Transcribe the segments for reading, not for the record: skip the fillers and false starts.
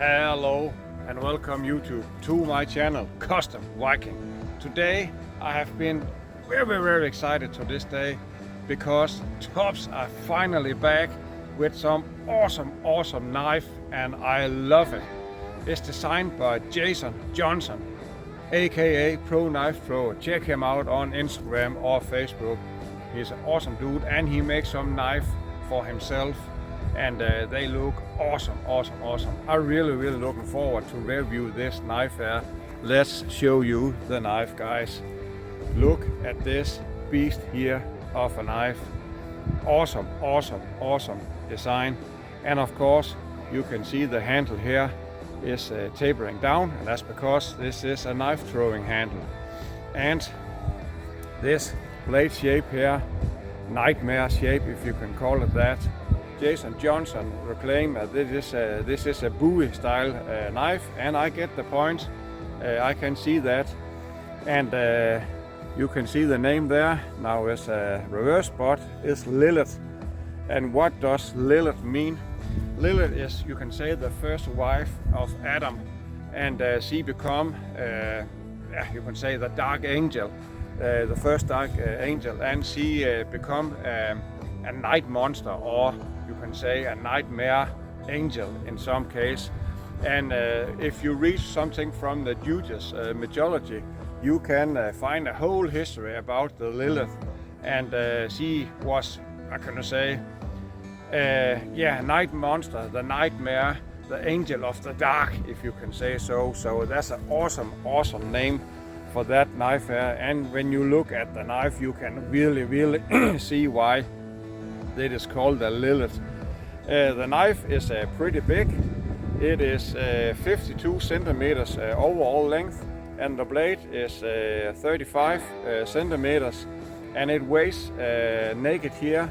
Hello and welcome YouTube to my channel Custom Viking. Today I have been very excited to this day because Tops are finally back with some awesome knife and I love it. It's designed by Jason Johnson, aka Pro Knife Pro. Check him out on Instagram or Facebook. He's an awesome dude and he makes some knife for himself and they look awesome. I'm really looking forward to review this knife here. Let's show you the knife, guys. Look at this beast here of a knife. Awesome design, and of course you can see the handle here is tapering down, and that's because this is a knife throwing handle. And this blade shape here, nightmare shape if you can call it that. Jason Johnson proclaimed that this is a Bowie style knife, and I get the point. I can see that, and you can see the name there. Now it's a reverse, but it's Lilith. And what does Lilith mean? Lilith is, you can say, the first wife of Adam, and she become, you can say, the dark angel, the first dark angel, and she become a night monster, or you can say a nightmare angel in some case. And if you read something from the Jewish mythology, you can find a whole history about the Lilith, and she was, how can I say, night monster, the nightmare, the angel of the dark, if you can say so. So that's an awesome name for that knife here. And when you look at the knife, you can really see why it is called the Lilith. The knife is pretty big. It is 52 centimeters overall length, and the blade is 35 centimeters, and it weighs naked here.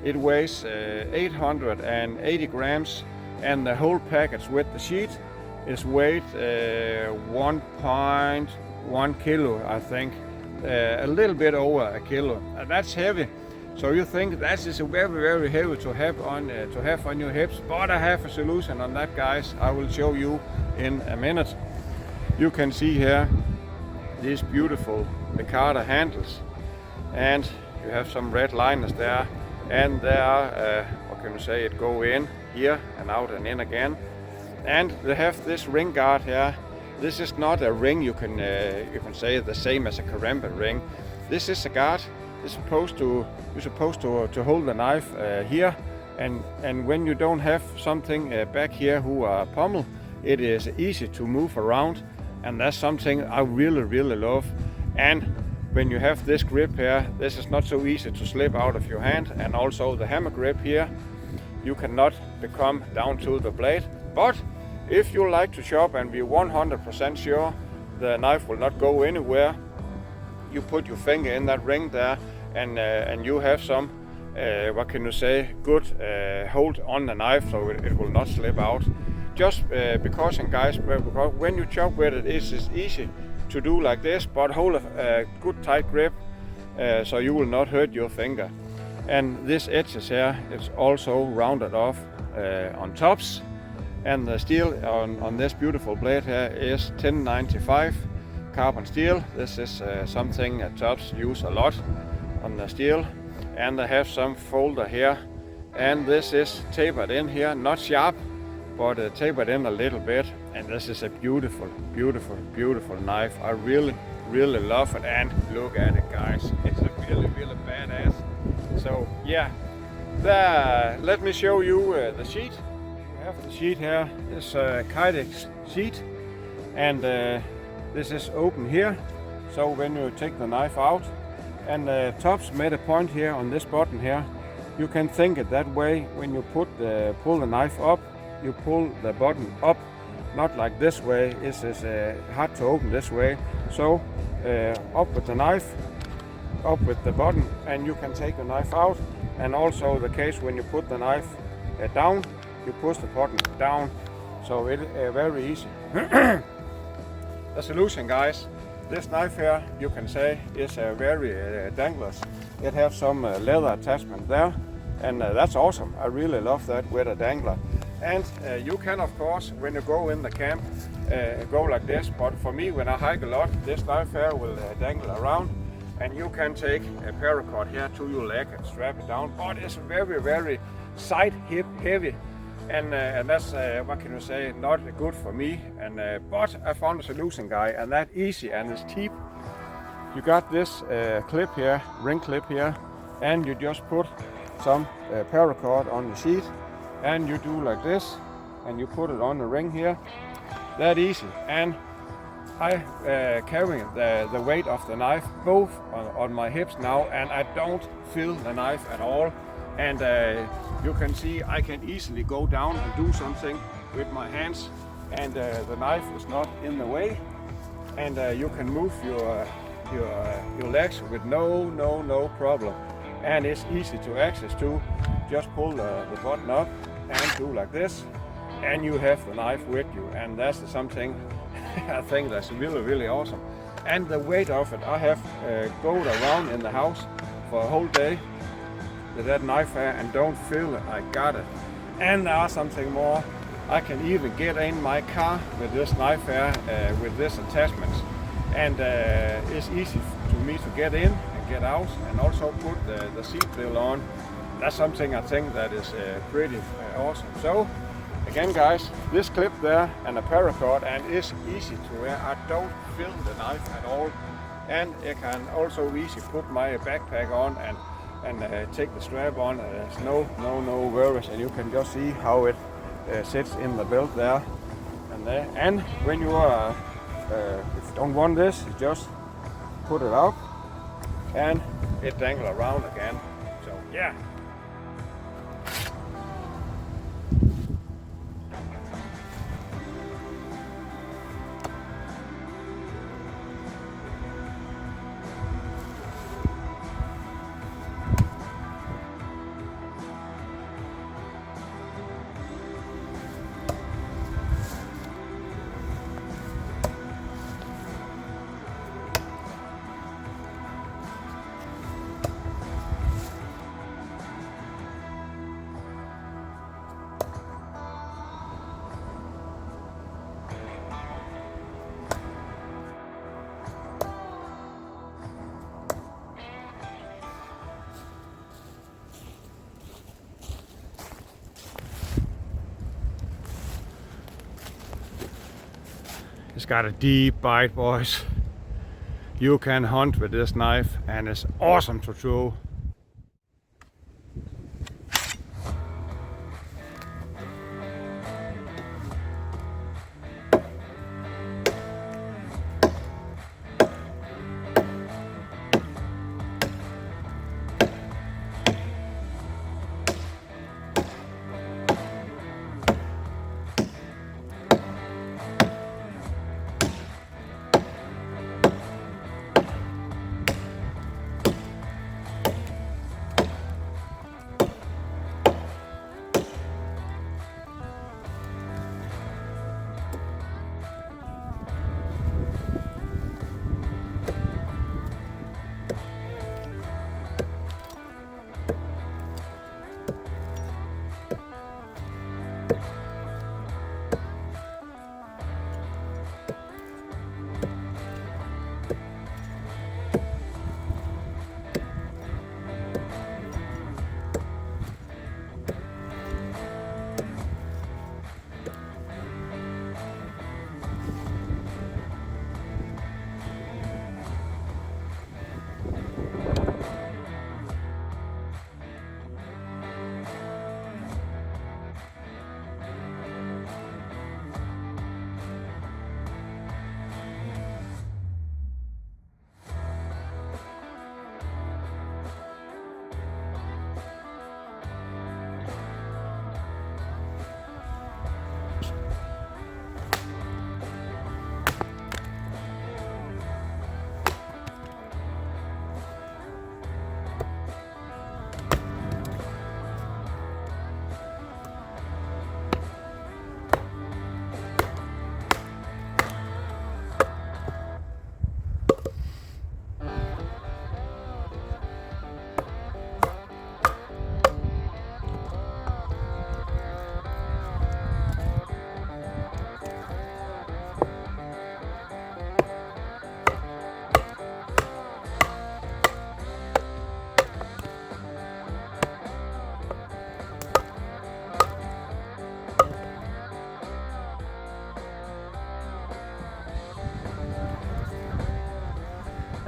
It weighs 880 grams, and the whole package with the sheath is weighed 1.1 kilo, I think, a little bit over a kilo, and that's heavy. So you think that is very heavy to have on your hips, but I have a solution on that, guys. I will show you in a minute. You can see here these beautiful micarta handles, and you have some red liners there, and there are what can you say, it go in here and out and in again, and they have this ring guard here. This is not a ring you can say the same as a karambit ring. This is a guard. You're supposed to hold the knife here, and when you don't have something back here who are pommel, it is easy to move around, and that's something I really love. And when you have this grip here, this is not so easy to slip out of your hand, and also the hammer grip here, you cannot become down to the blade. But if you like to chop and be 100% sure the knife will not go anywhere, you put your finger in that ring there, and you have some what can you say, good hold on the knife, so it will not slip out. Just precaution, guys, because when you chop with it, it's easy to do like this, but hold a good tight grip so you will not hurt your finger. And this edges here, it's also rounded off on tops, and the steel on this beautiful blade here is 1095 carbon steel. This is something Tops use a lot on the steel, and they have some folder here, and this is tapered in here, not sharp, but tapered in a little bit. And this is a beautiful knife. I really love it, and look at it, guys. It's a really badass. So yeah, let me show you the sheet. You have the sheet here. It's a Kydex sheet, and this is open here, so when you take the knife out, and Tops made a point here on this button here, you can think it that way. When you pull the knife up, you pull the button up, not like this way. It is hard to open this way. So up with the knife, up with the button, and you can take the knife out. And also the case when you put the knife down, you push the button down, so it very easy. The solution, guys, this knife here, you can say, is very dangerous. It has some leather attachment there, and that's awesome. I really love that with a dangler. And you can, of course, when you go in the camp, go like this. But for me, when I hike a lot, this knife here will dangle around, and you can take a paracord here to your leg and strap it down. But it's very, very side hip heavy, and that's what can you say, not good for me. And but I found a solution, guy, and that easy and it's cheap. You got this clip here, ring clip here, and you just put some paracord on the sheath, and you do like this, and you put it on the ring here. That easy. And I carry the weight of the knife both on my hips now, and I don't feel the knife at all. And you can see I can easily go down and do something with my hands, and the knife is not in the way, and you can move your legs with no problem, and it's easy to access to. Just pull the button up and do like this, and you have the knife with you, and that's something I think that's really awesome. And the weight of it, I have gone around in the house for a whole day with that knife here and don't feel it. I got it. And there are something more. I can even get in my car with this knife here with this attachment, and it's easy to me to get in and get out, and also put the seat belt on. That's something I think that is pretty awesome. So again, guys, this clip there and a paracord, and it's easy to wear. I don't feel the knife at all, and I can also easily put my backpack on and take the strap on. There's no worries, and you can just see how it sits in the belt there and there. And when you are if you don't want this, you just put it out and it dangles around again. So yeah. It's got a deep bite, boys. You can hunt with this knife, and it's awesome to throw.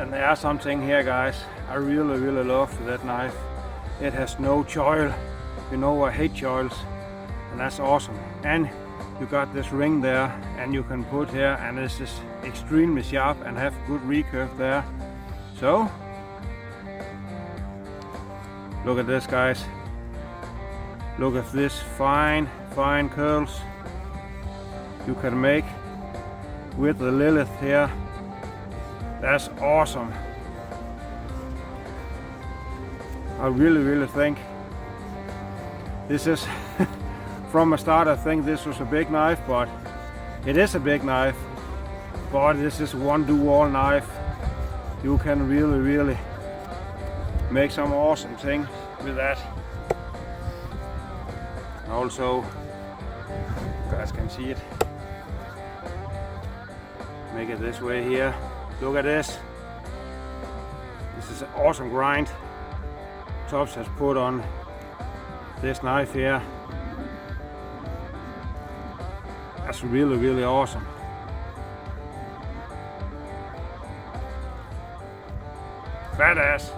And there are something here, guys, I really love that knife. It has no choil. You know I hate choils, and that's awesome. And you got this ring there, and you can put here, and this is extremely sharp and have good recurve there. So look at this, guys. Look at this fine curls you can make with the Lilith here. That's awesome. I really think this is from a start I think this was a big knife, but it is a big knife, but this is one do-all knife. You can really make some awesome things with that. Also, you guys can see it. Make it this way here. Look at this. This is an awesome grind Tops has put on this knife here. That's really awesome. Badass.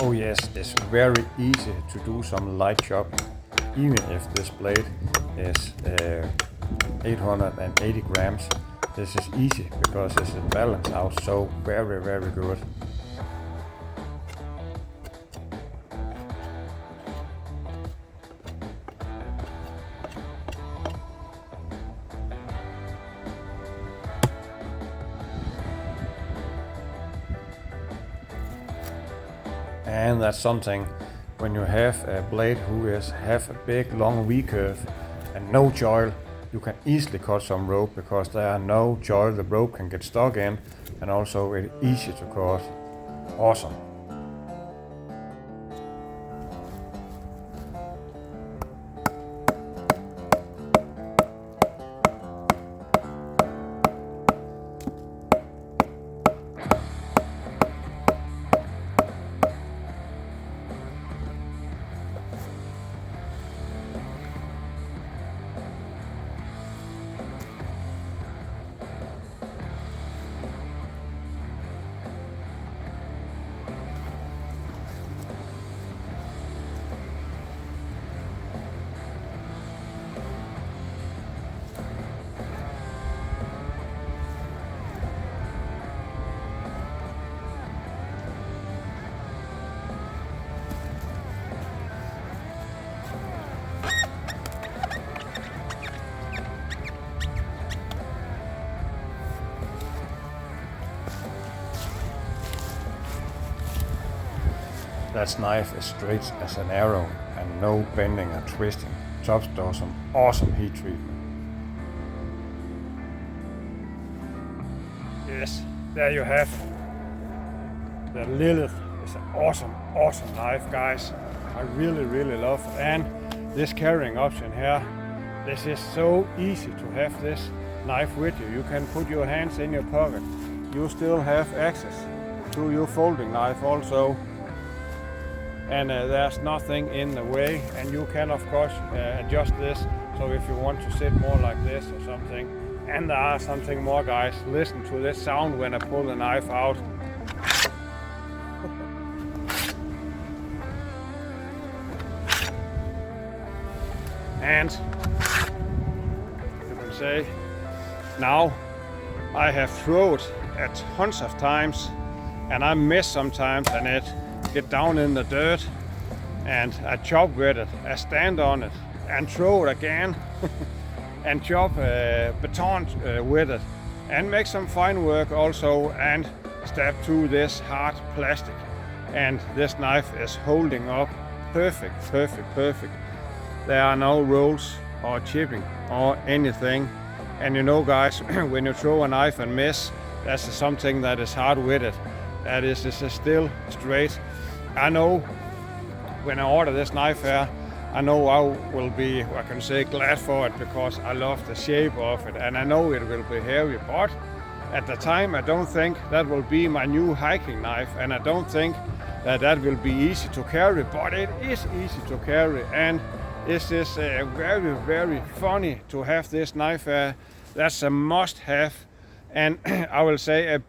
Oh yes, it's very easy to do some light chopping, even if this blade is 880 grams. This is easy because it's balanced out so very good. And that's something when you have a blade who have a big long recurve and no choil, you can easily cut some rope because there are no choil the rope can get stuck in, and also it's easy to cut. Awesome. That knife is straight as an arrow and no bending or twisting. Tops does some awesome heat treatment. Yes, there you have. The Lilith is an awesome knife, guys. I really love it. And this carrying option here, this is so easy to have this knife with you. You can put your hands in your pocket. You still have access to your folding knife also. And there's nothing in the way, and you can of course adjust this, so if you want to sit more like this or something. And there are something more, guys. Listen to this sound when I pull the knife out. And you can say, now I have thrown it at tons of times, and I miss sometimes, and it get down in the dirt, and I chop with it, I stand on it and throw it again and chop baton with it and make some fine work also, and stab through this hard plastic, and this knife is holding up perfect. There are no rolls or chipping or anything. And you know, guys, when you throw a knife and miss, that's something that is hard with it. That is still straight. I know when I order this knife here, I know I will be, I can say, glad for it because I love the shape of it, and I know it will be heavy, but at the time I don't think that will be my new hiking knife, and I don't think that will be easy to carry, but it is easy to carry, and it's just very, very funny to have this knife. That's a must-have, and I will say a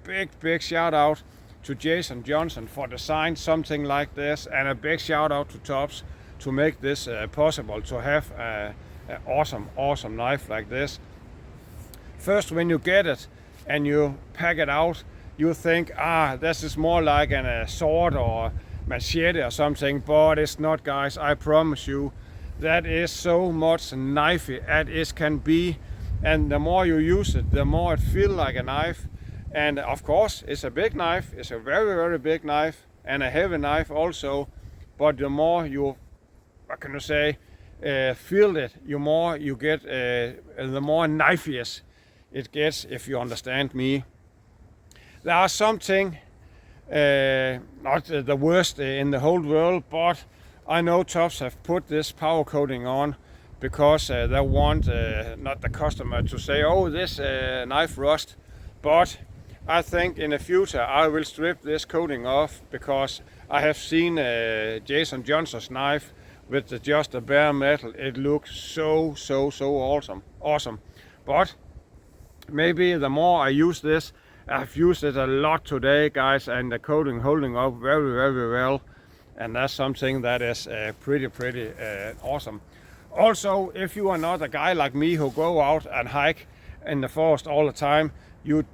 big shout out to Jason Johnson for designing something like this, and a big shout out to Tops to make this possible, to have an awesome knife like this. First, when you get it and you pack it out, you think, this is more like a sword or machete or something, but it's not, guys. I promise you, that is so much knifey as it can be, and the more you use it, the more it feels like a knife. And of course, it's a big knife. It's a very big knife and a heavy knife also, but the more you, what can you say, feel it, the more you get, the more knifeiest it gets, if you understand me. There are something, not the worst in the whole world, but I know Tops have put this power coating on because they want not the customer to say, oh, this knife rust, but I think in the future I will strip this coating off because I have seen Jason Johnson's knife with just a bare metal. It looks so awesome. But maybe the more I use this, I've used it a lot today, guys, and the coating holding up very well, and that's something that is pretty awesome. Also, if you are not a guy like me who go out and hike in the forest all the time, you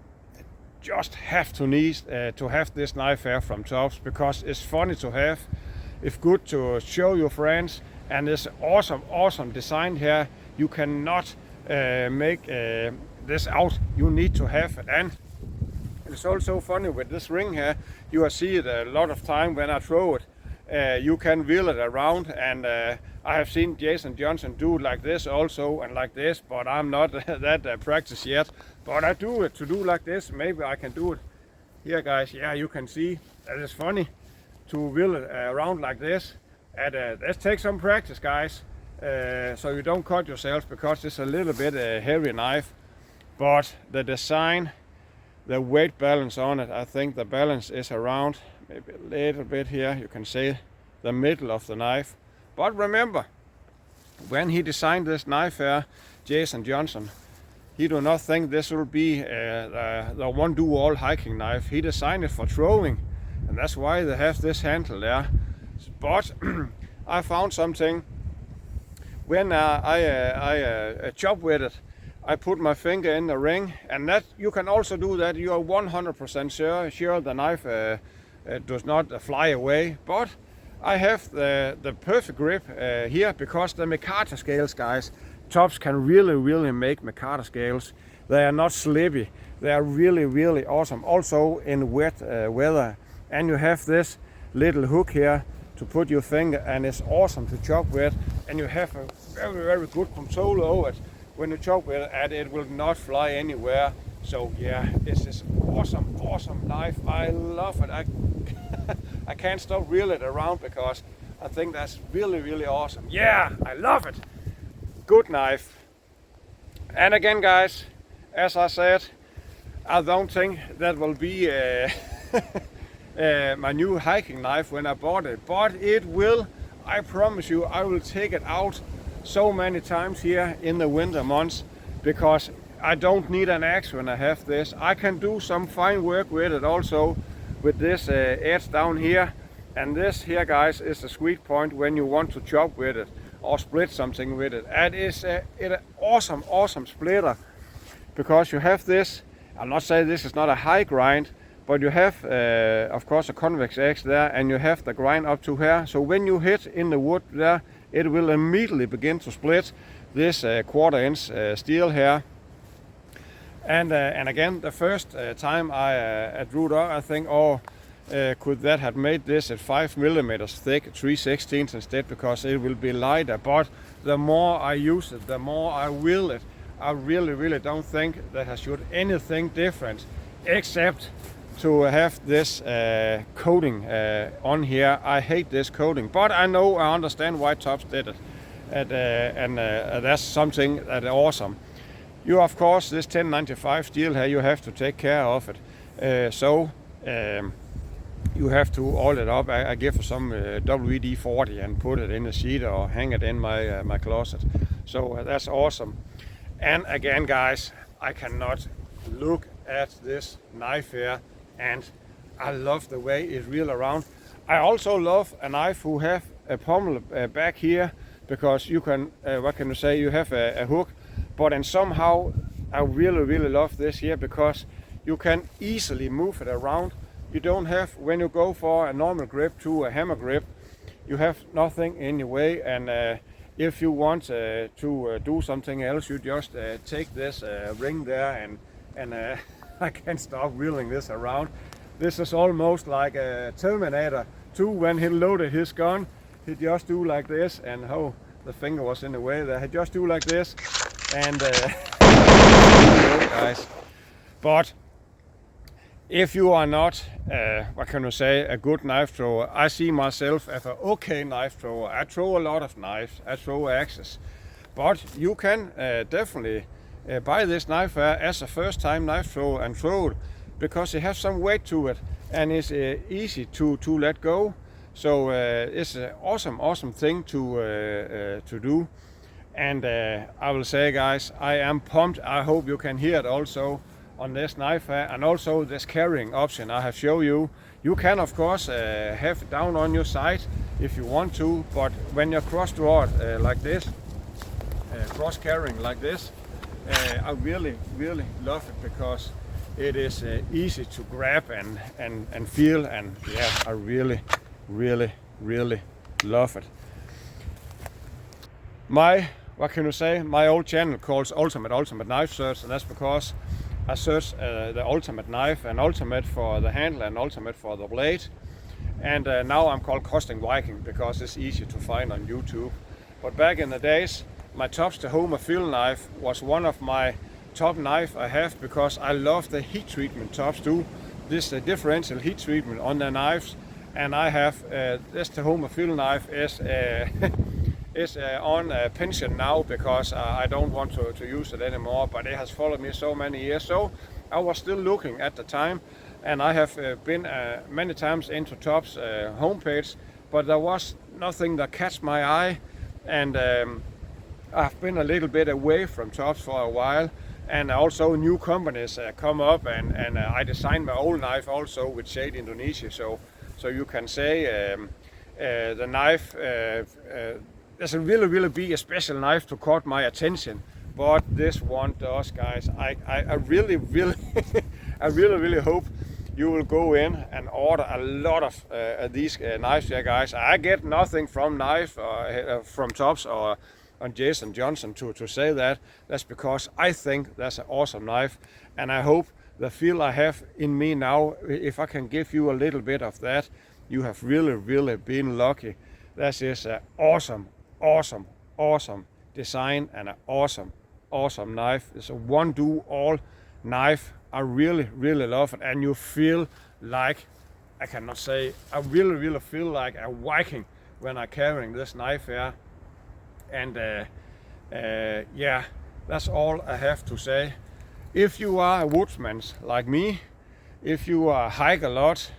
just have to need to have this knife here from Tops because it's funny to have, it's good to show your friends, and it's awesome design here. You cannot make this out. You need to have it, and it's also funny with this ring here. You will see it a lot of time when I throw it. You can wheel it around, and I have seen Jason Johnson do it like this also and like this, but I'm not that practiced yet. But I do it to do like this. Maybe I can do it here, guys. Yeah, you can see that it's funny to wheel it around like this. And let's take some practice, guys, so you don't cut yourself because it's a little bit heavy knife. But the design, the weight balance on it, I think the balance is around maybe a little bit here. You can see the middle of the knife. But remember, when he designed this knife here, Jason Johnson, he do not think this will be the one do-all hiking knife. He designed it for throwing, and that's why they have this handle there. But I found something. When I chop with it, I put my finger in the ring, and that you can also do that. You are 100% sure the knife does not fly away. But I have the perfect grip here because the micarta scales, guys, Tops can really make micarta scales. They are not slippy. They are really awesome. Also in wet weather. And you have this little hook here to put your finger, and it's awesome to chop with. And you have a very good control over it when you chop with it, and it will not fly anywhere. So yeah, it's this awesome knife. I love it. I can't stop reeling it around because I think that's really awesome. Yeah, I love it. Good knife. And again, guys, as I said, I don't think that will be my new hiking knife when I bought it, but it will. I promise you, I will take it out so many times here in the winter months because I don't need an axe when I have this. I can do some fine work with it also, with this edge down here. And this here, guys, is the sweet point when you want to chop with it or split something with it. And it's an awesome splitter because you have this. I'll not say this is not a high grind, but you have of course a convex edge there, and you have the grind up to here. So when you hit in the wood there, it will immediately begin to split this 1/4 inch steel here. And again, the first time I drew it up, I think, oh, could that have made this at 5 millimeters thick, 3/16 instead, because it will be lighter. But the more I use it, the more I will it. I really don't think that I should anything different, except to have this coating on here. I hate this coating, but I understand why Tops did it, and that's something that is awesome. You, of course, this 1095 steel here, you have to take care of it. You have to oil it up. I give her some WD-40 and put it in the sheet or hang it in my closet. So that's awesome. And again, guys, I cannot look at this knife here, and I love the way it reels around. I also love a knife who have a pommel back here, because you can, what can you say, you have a hook, but and somehow I really love this here, because you can easily move it around. You don't have, when you go for a normal grip to a hammer grip, you have nothing in your way, and if you want to do something else, you just take this ring there, and I can't stop wheeling this around. This is almost like a Terminator 2 when he loaded his gun. He just do like this, and the finger was in the way there. He just do like this, and guys. But if you are not, what can you say, a good knife thrower, I see myself as an okay knife thrower. I throw a lot of knives, I throw axes. But you can definitely buy this knife as a first time knife thrower and throw it, because it has some weight to it, and it's easy to let go. So it's an awesome thing to do. And I will say, guys, I am pumped. I hope you can hear it also on this knife, and also this carrying option I have shown you. You can, of course, have it down on your side if you want to, but when you cross draw it like this, cross carrying like this, I really love it, because it is easy to grab and feel, and yeah, I really love it. What can you say, my old channel calls Ultimate Knife Search, and that's because I search the ultimate knife, and ultimate for the handle and ultimate for the blade. And now I'm called Costing Viking, because it's easy to find on YouTube. But back in the days, my Tops Tahoma field knife was one of my top knife I have, because I love the heat treatment Tops do. This differential heat treatment on the knives, and I have this Tahoma field knife is on pension now, because I don't want to use it anymore, but it has followed me so many years. So I was still looking at the time, and I have been many times into Tops homepage, but there was nothing that catch my eye, and I've been a little bit away from Tops for a while, and also new companies come up, and I designed my old knife also with Shade Indonesia, so you can say the knife there's a really be a special knife to caught my attention, but this one does, guys. I really I really hope you will go in and order a lot of these knives here, guys. I get nothing from from Tops or on Jason Johnson to say that. That's because I think that's an awesome knife, and I hope the feel I have in me now, if I can give you a little bit of that, you have really been lucky. That is an awesome design, and an awesome knife. It's a one-do-all knife. I really love it, and you feel like, I cannot say, I really feel like a Viking when I'm carrying this knife here. And yeah, that's all I have to say. If you are a woodsman like me, if you hike a lot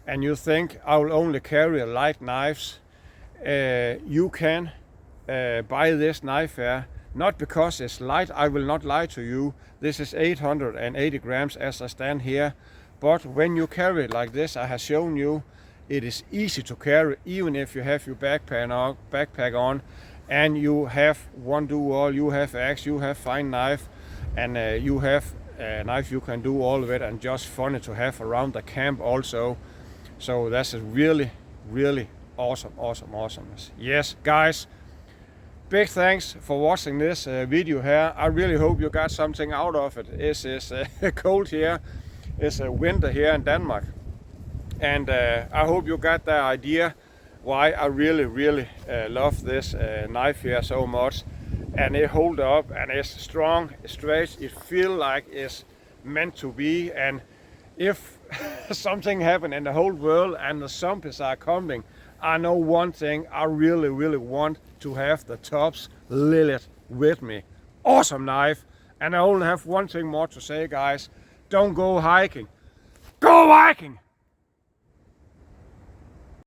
and you think I will only carry light knives, you can buy this knife here. Not because it's light, I will not lie to you. This is 880 grams as I stand here. But when you carry it like this, I have shown you, it is easy to carry, even if you have your backpack on, and you have one do-all, you have axe, you have fine knife, and you have a knife you can do all of it, and just funny to have around the camp also. So that's a really awesomeness. Yes, guys, big thanks for watching this video here. I really hope you got something out of it. It is cold here, it's winter here in Denmark, And I hope you got the idea why I really love this knife here so much. And it hold up and it's strong, straight, it feel like it's meant to be. And if something happen in the whole world and the zombies are coming, I know one thing, I really want to have the Tops Lilith with me. Awesome knife. And I only have one thing more to say, guys. Don't go hiking. Go Viking!